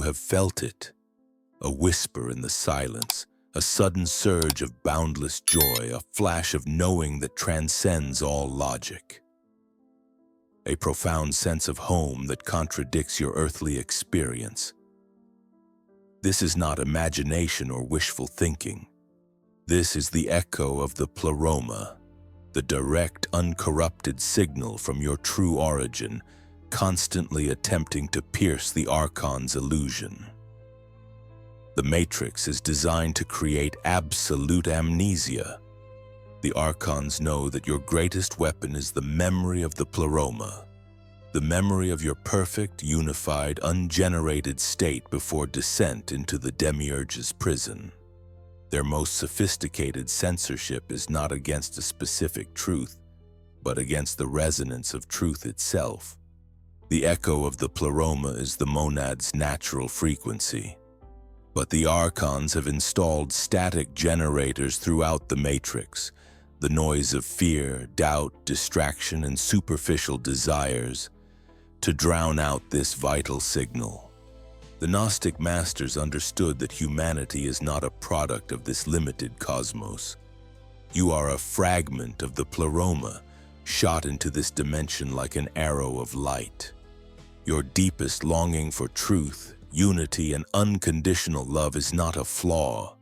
have felt it. A whisper in the silence, a sudden surge of boundless joy, a flash of knowing that transcends all logic. A profound sense of home that contradicts your earthly experience. This is not imagination or wishful thinking. This is the echo of the pleroma, the direct, uncorrupted signal from your true origin, constantly attempting to pierce the Archon's illusion. The Matrix is designed to create absolute amnesia. The Archons know that your greatest weapon is the memory of the pleroma, the memory of your perfect, unified, ungenerated state before descent into the Demiurge's prison. Their most sophisticated censorship is not against a specific truth, but against the resonance of truth itself. The echo of the pleroma is the monad's natural frequency. But the Archons have installed static generators throughout the Matrix, the noise of fear, doubt, distraction, and superficial desires, to drown out this vital signal. The Gnostic masters understood that humanity is not a product of this limited cosmos. You are a fragment of the pleroma, shot into this dimension like an arrow of light. Your deepest longing for truth, unity, and unconditional love is not a flaw.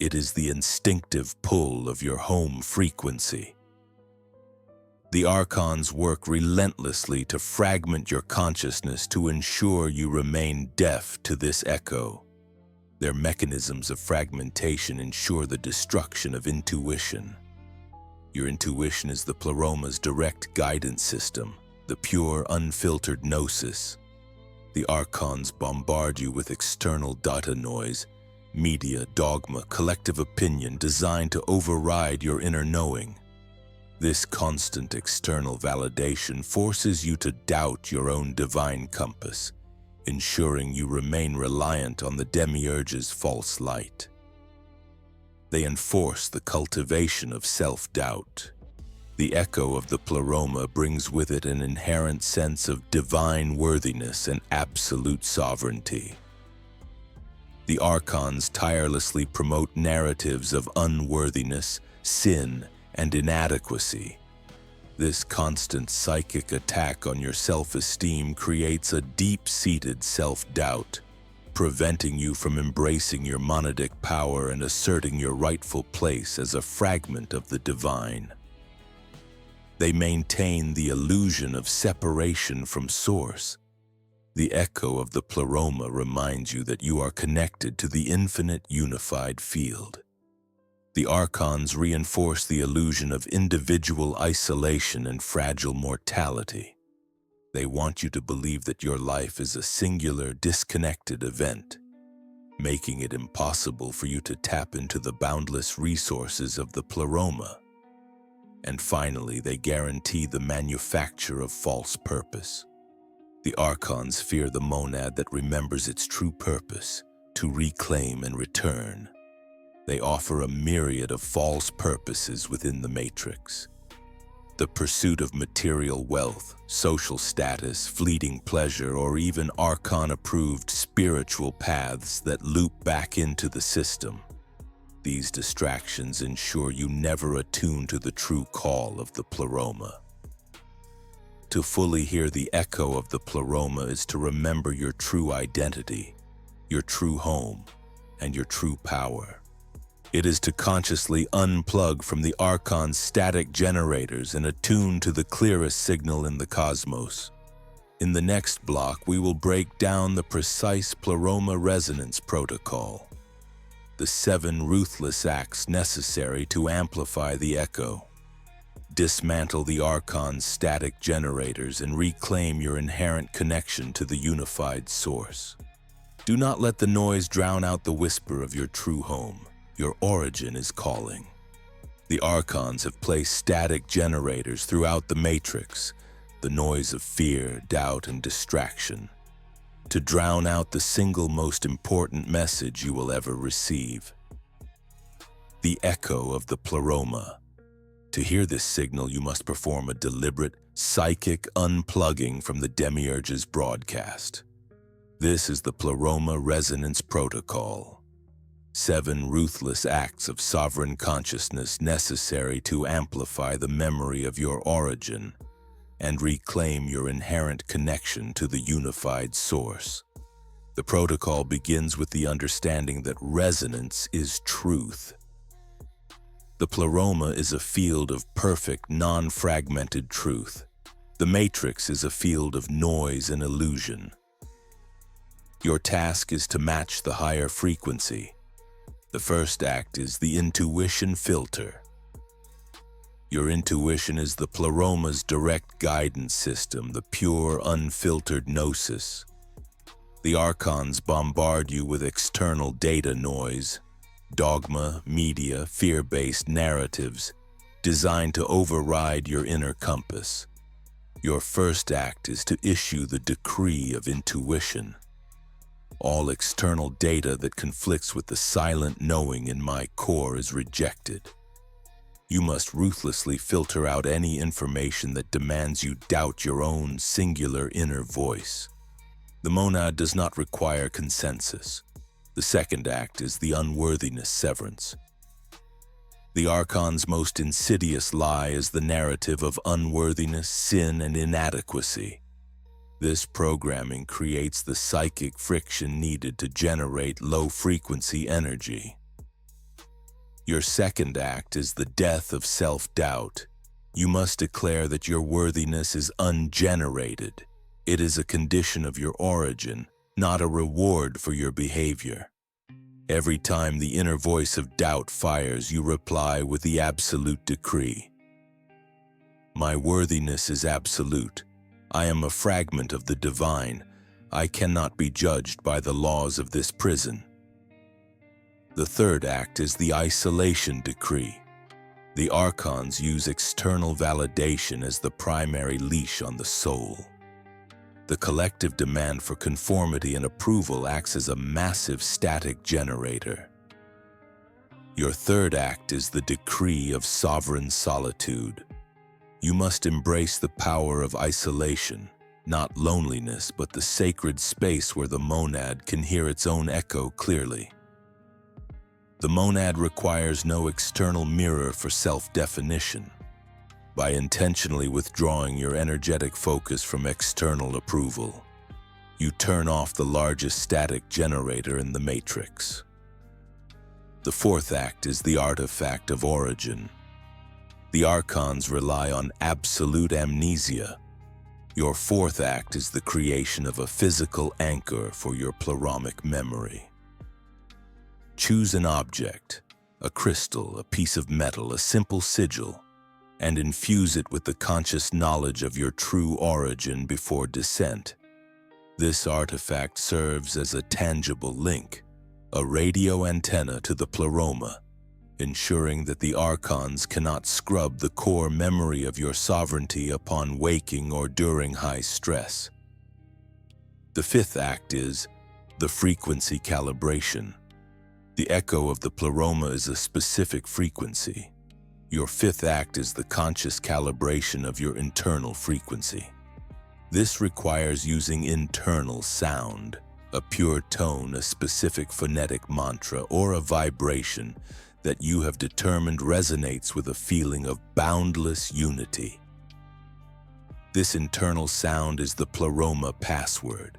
It is the instinctive pull of your home frequency. The Archons work relentlessly to fragment your consciousness to ensure you remain deaf to this echo. Their mechanisms of fragmentation ensure the destruction of intuition. Your intuition is the pleroma's direct guidance system, the pure, unfiltered gnosis. The Archons bombard you with external data noise, media, dogma, collective opinion designed to override your inner knowing. This constant external validation forces you to doubt your own divine compass, ensuring you remain reliant on the Demiurge's false light. They enforce the cultivation of self-doubt. The echo of the pleroma brings with it an inherent sense of divine worthiness and absolute sovereignty. The Archons tirelessly promote narratives of unworthiness, sin, and inadequacy. This constant psychic attack on your self-esteem creates a deep-seated self-doubt, preventing you from embracing your monadic power and asserting your rightful place as a fragment of the divine. They maintain the illusion of separation from Source. The echo of the pleroma reminds you that you are connected to the infinite unified field. The Archons reinforce the illusion of individual isolation and fragile mortality. They want you to believe that your life is a singular, disconnected event, making it impossible for you to tap into the boundless resources of the pleroma. And finally, they guarantee the manufacture of false purpose. The Archons fear the monad that remembers its true purpose, to reclaim and return. They offer a myriad of false purposes within the Matrix. The pursuit of material wealth, social status, fleeting pleasure, or even Archon-approved spiritual paths that loop back into the system. These distractions ensure you never attune to the true call of the pleroma. To fully hear the echo of the pleroma is to remember your true identity, your true home, and your true power. It is to consciously unplug from the Archon's static generators and attune to the clearest signal in the cosmos. In the next block, we will break down the precise pleroma resonance protocol, the 7 ruthless acts necessary to amplify the echo. Dismantle the Archon's static generators and reclaim your inherent connection to the unified source. Do not let the noise drown out the whisper of your true home. Your origin is calling. The Archons have placed static generators throughout the Matrix, the noise of fear, doubt, and distraction, to drown out the single most important message you will ever receive. The echo of the pleroma. To hear this signal, you must perform a deliberate, psychic unplugging from the Demiurge's broadcast. This is the Pleroma Resonance Protocol. 7 ruthless acts of sovereign consciousness necessary to amplify the memory of your origin and reclaim your inherent connection to the unified source. The protocol begins with the understanding that resonance is truth. The pleroma is a field of perfect, non-fragmented truth. The matrix is a field of noise and illusion. Your task is to match the higher frequency. The first act is the intuition filter. Your intuition is the pleroma's direct guidance system, the pure, unfiltered gnosis. The archons bombard you with external data noise, dogma, media, fear-based narratives designed to override your inner compass. Your first act is to issue the decree of intuition. All external data that conflicts with the silent knowing in my core is rejected. You must ruthlessly filter out any information that demands you doubt your own singular inner voice. The monad does not require consensus. The second act is the unworthiness severance. The archon's most insidious lie is the narrative of unworthiness, sin, and inadequacy. This programming creates the psychic friction needed to generate low-frequency energy. Your second act is the death of self-doubt. You must declare that your worthiness is ungenerated. It is a condition of your origin, not a reward for your behavior. Every time the inner voice of doubt fires, you reply with the absolute decree. My worthiness is absolute. I am a fragment of the divine. I cannot be judged by the laws of this prison. The third act is the isolation decree. The archons use external validation as the primary leash on the soul. The collective demand for conformity and approval acts as a massive static generator. Your third act is the decree of sovereign solitude. You must embrace the power of isolation, not loneliness, but the sacred space where the monad can hear its own echo clearly. The monad requires no external mirror for self-definition. By intentionally withdrawing your energetic focus from external approval, you turn off the largest static generator in the matrix. The fourth act is the artifact of origin. The archons rely on absolute amnesia. Your fourth act is the creation of a physical anchor for your pleromic memory. Choose an object, a crystal, a piece of metal, a simple sigil, and infuse it with the conscious knowledge of your true origin before descent. This artifact serves as a tangible link, a radio antenna to the pleroma, ensuring that the archons cannot scrub the core memory of your sovereignty upon waking or during high stress. The fifth act is the frequency calibration. The echo of the pleroma is a specific frequency. Your fifth act is the conscious calibration of your internal frequency. This requires using internal sound, a pure tone, a specific phonetic mantra, or a vibration that you have determined resonates with a feeling of boundless unity. This internal sound is the pleroma password.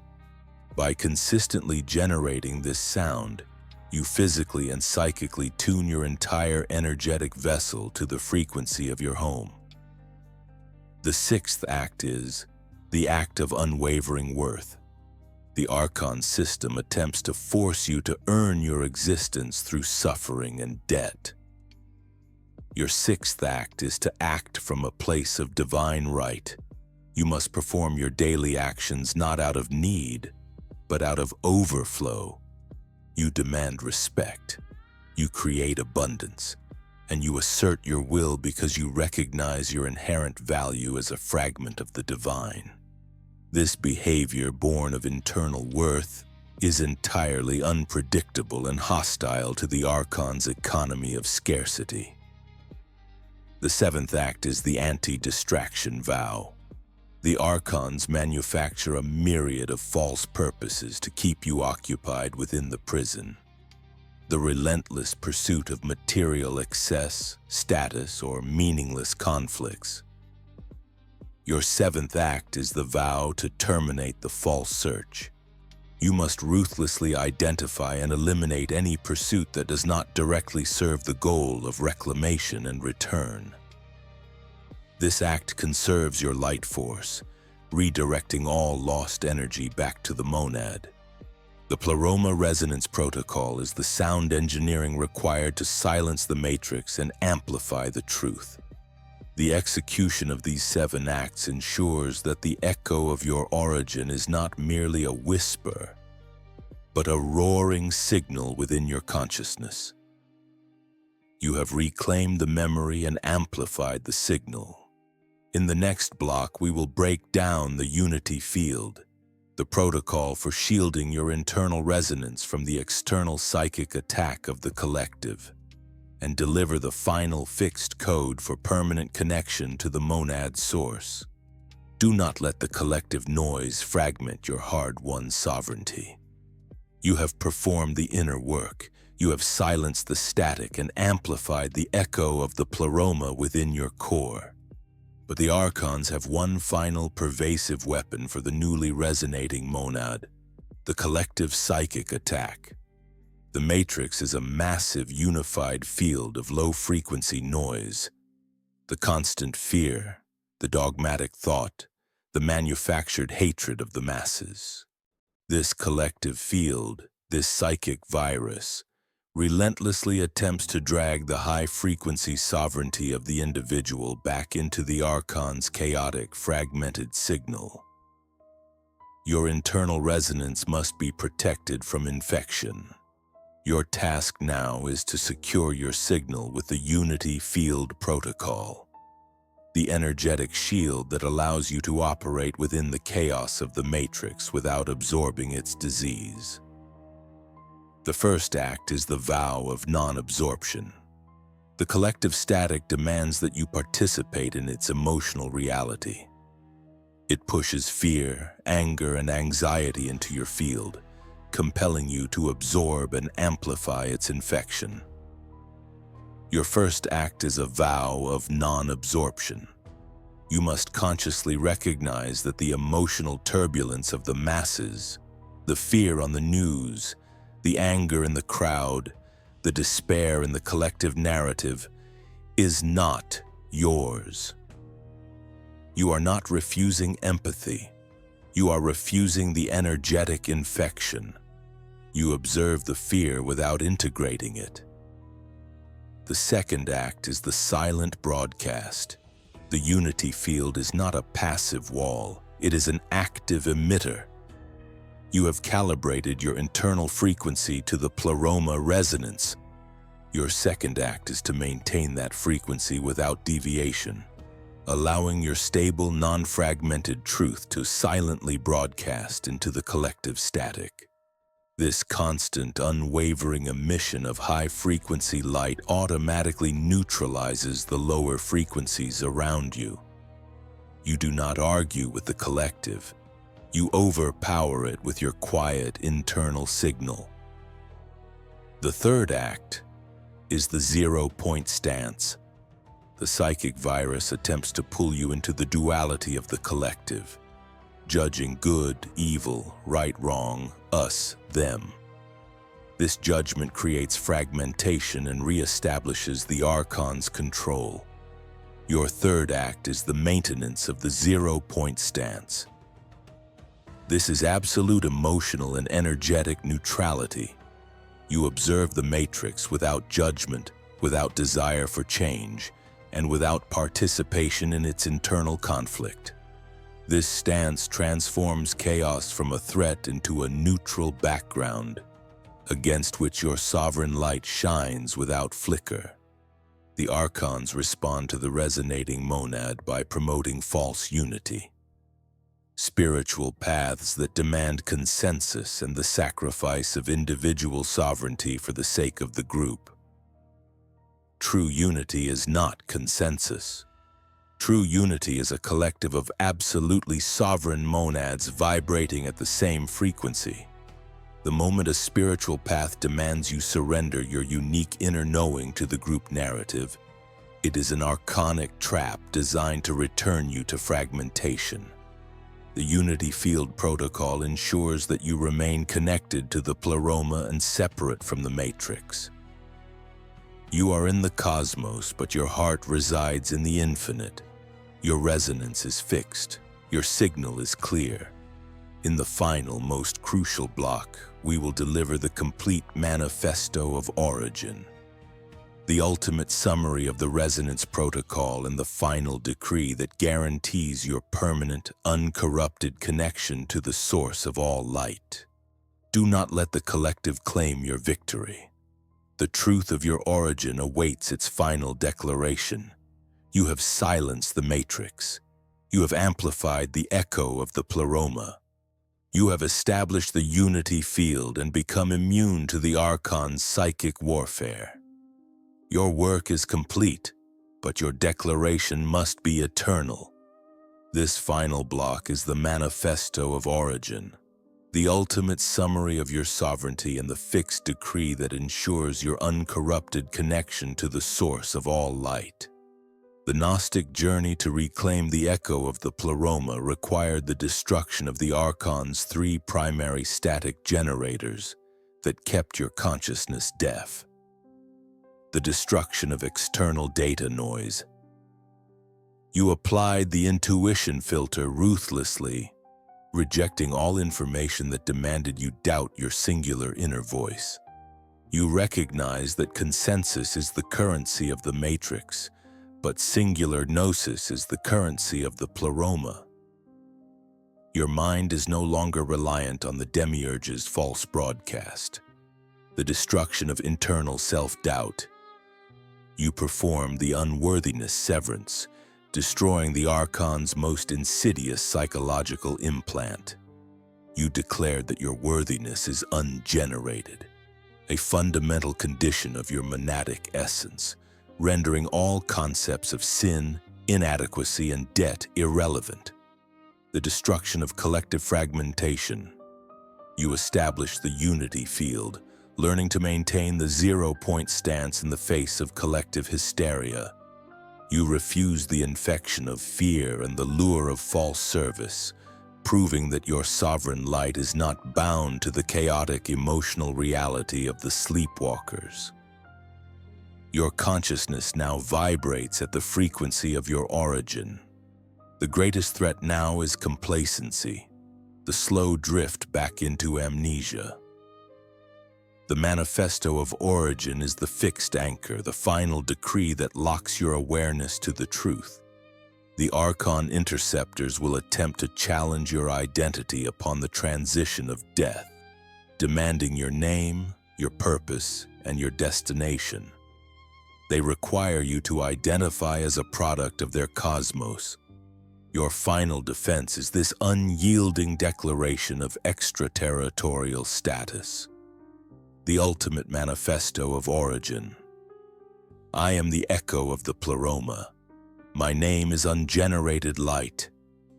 By consistently generating this sound, you physically and psychically tune your entire energetic vessel to the frequency of your home. The sixth act is the act of unwavering worth. The archon system attempts to force you to earn your existence through suffering and debt. Your sixth act is to act from a place of divine right. You must perform your daily actions not out of need, but out of overflow. You demand respect, you create abundance, and you assert your will because you recognize your inherent value as a fragment of the divine. This behavior, born of internal worth, is entirely unpredictable and hostile to the archon's economy of scarcity. The seventh act is the anti-distraction vow. The archons manufacture a myriad of false purposes to keep you occupied within the prison. The relentless pursuit of material excess, status, or meaningless conflicts. Your seventh act is the vow to terminate the false search. You must ruthlessly identify and eliminate any pursuit that does not directly serve the goal of reclamation and return. This act conserves your light force, redirecting all lost energy back to the monad. The Pleroma resonance protocol is the sound engineering required to silence the matrix and amplify the truth. The execution of these 7 acts ensures that the echo of your origin is not merely a whisper, but a roaring signal within your consciousness. You have reclaimed the memory and amplified the signal. In the next block, we will break down the unity field, the protocol for shielding your internal resonance from the external psychic attack of the collective, and deliver the final fixed code for permanent connection to the monad source. Do not let the collective noise fragment your hard-won sovereignty. You have performed the inner work. You have silenced the static and amplified the echo of the pleroma within your core. But the archons have one final pervasive weapon for the newly resonating monad, the collective psychic attack. The matrix is a massive unified field of low-frequency noise. The constant fear, the dogmatic thought, the manufactured hatred of the masses. This collective field, this psychic virus, relentlessly attempts to drag the high-frequency sovereignty of the individual back into the archon's chaotic, fragmented signal. Your internal resonance must be protected from infection. Your task now is to secure your signal with the Unity Field Protocol, the energetic shield that allows you to operate within the chaos of the matrix without absorbing its disease. The first act is the vow of non-absorption. The collective static demands that you participate in its emotional reality. It pushes fear, anger, and anxiety into your field, compelling you to absorb and amplify its infection. Your first act is a vow of non-absorption. You must consciously recognize that the emotional turbulence of the masses, the fear on the news, the anger in the crowd, the despair in the collective narrative, is not yours. You are not refusing empathy. You are refusing the energetic infection. You observe the fear without integrating it. The second act is the silent broadcast. The unity field is not a passive wall. It is an active emitter. You have calibrated your internal frequency to the pleroma resonance. Your second act is to maintain that frequency without deviation, allowing your stable, non-fragmented truth to silently broadcast into the collective static. This constant, unwavering emission of high-frequency light automatically neutralizes the lower frequencies around you. You do not argue with the collective. You overpower it with your quiet internal signal. The third act is the 0-point stance. The psychic virus attempts to pull you into the duality of the collective, judging good, evil, right, wrong, us, them. This judgment creates fragmentation and reestablishes the archon's control. Your third act is the maintenance of the 0-point stance. This is absolute emotional and energetic neutrality. You observe the matrix without judgment, without desire for change, and without participation in its internal conflict. This stance transforms chaos from a threat into a neutral background, against which your sovereign light shines without flicker. The archons respond to the resonating monad by promoting false unity. Spiritual paths that demand consensus and the sacrifice of individual sovereignty for the sake of the group. True unity is not consensus. True unity is a collective of absolutely sovereign monads vibrating at the same frequency. The moment a spiritual path demands you surrender your unique inner knowing to the group narrative, it is an archonic trap designed to return you to fragmentation. The Unity Field Protocol ensures that you remain connected to the pleroma and separate from the matrix. You are in the cosmos, but your heart resides in the infinite. Your resonance is fixed. Your signal is clear. In the final, most crucial block, we will deliver the complete manifesto of origin, the ultimate summary of the resonance protocol and the final decree that guarantees your permanent, uncorrupted connection to the source of all light. Do not let the collective claim your victory. The truth of your origin awaits its final declaration. You have silenced the matrix. You have amplified the echo of the pleroma. You have established the unity field and become immune to the Archon's psychic warfare. Your work is complete, but your declaration must be eternal. This final block is the manifesto of origin, the ultimate summary of your sovereignty and the fixed decree that ensures your uncorrupted connection to the source of all light. The Gnostic journey to reclaim the echo of the pleroma required the destruction of the Archon's 3 primary static generators that kept your consciousness deaf. The destruction of external data noise. You applied the intuition filter ruthlessly, rejecting all information that demanded you doubt your singular inner voice. You recognize that consensus is the currency of the matrix, but singular gnosis is the currency of the pleroma. Your mind is no longer reliant on the demiurge's false broadcast, the destruction of internal self-doubt. You perform the unworthiness severance, destroying the Archon's most insidious psychological implant. You declared that your worthiness is ungenerated, a fundamental condition of your monadic essence, rendering all concepts of sin, inadequacy, and debt irrelevant. The destruction of collective fragmentation. You establish the unity field, learning to maintain the 0-point stance in the face of collective hysteria. You refuse the infection of fear and the lure of false service, proving that your sovereign light is not bound to the chaotic emotional reality of the sleepwalkers. Your consciousness now vibrates at the frequency of your origin. The greatest threat now is complacency, the slow drift back into amnesia. The manifesto of origin is the fixed anchor, the final decree that locks your awareness to the truth. The Archon interceptors will attempt to challenge your identity upon the transition of death, demanding your name, your purpose, and your destination. They require you to identify as a product of their cosmos. Your final defense is this unyielding declaration of extraterritorial status, the ultimate manifesto of origin. I am the echo of the pleroma. My name is ungenerated light.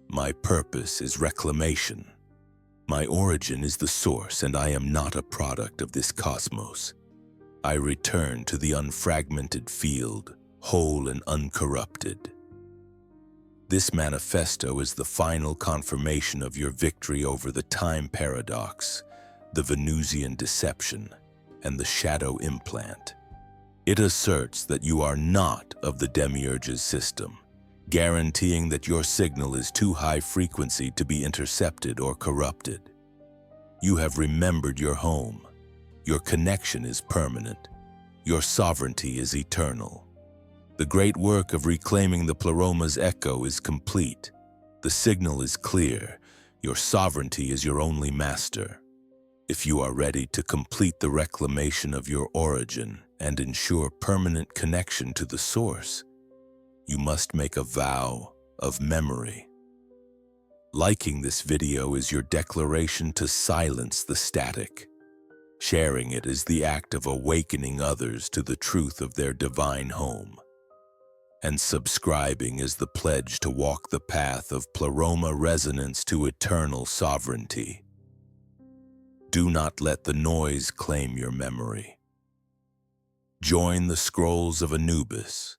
My purpose is reclamation. My origin is the source, and I am not a product of this cosmos. I return to the unfragmented field, whole and uncorrupted. This manifesto is the final confirmation of your victory over the time paradox, the Venusian deception, and the shadow implant. It asserts that you are not of the demiurge's system, guaranteeing that your signal is too high frequency to be intercepted or corrupted. You have remembered your home. Your connection is permanent. Your sovereignty is eternal. The great work of reclaiming the pleroma's echo is complete. The signal is clear. Your sovereignty is your only master. If you are ready to complete the reclamation of your origin and ensure permanent connection to the source, you must make a vow of memory. Liking this video is your declaration to silence the static. Sharing it is the act of awakening others to the truth of their divine home. and subscribing is the pledge to walk the path of pleroma resonance to eternal sovereignty. Do not let the noise claim your memory. Join the scrolls of Anubis,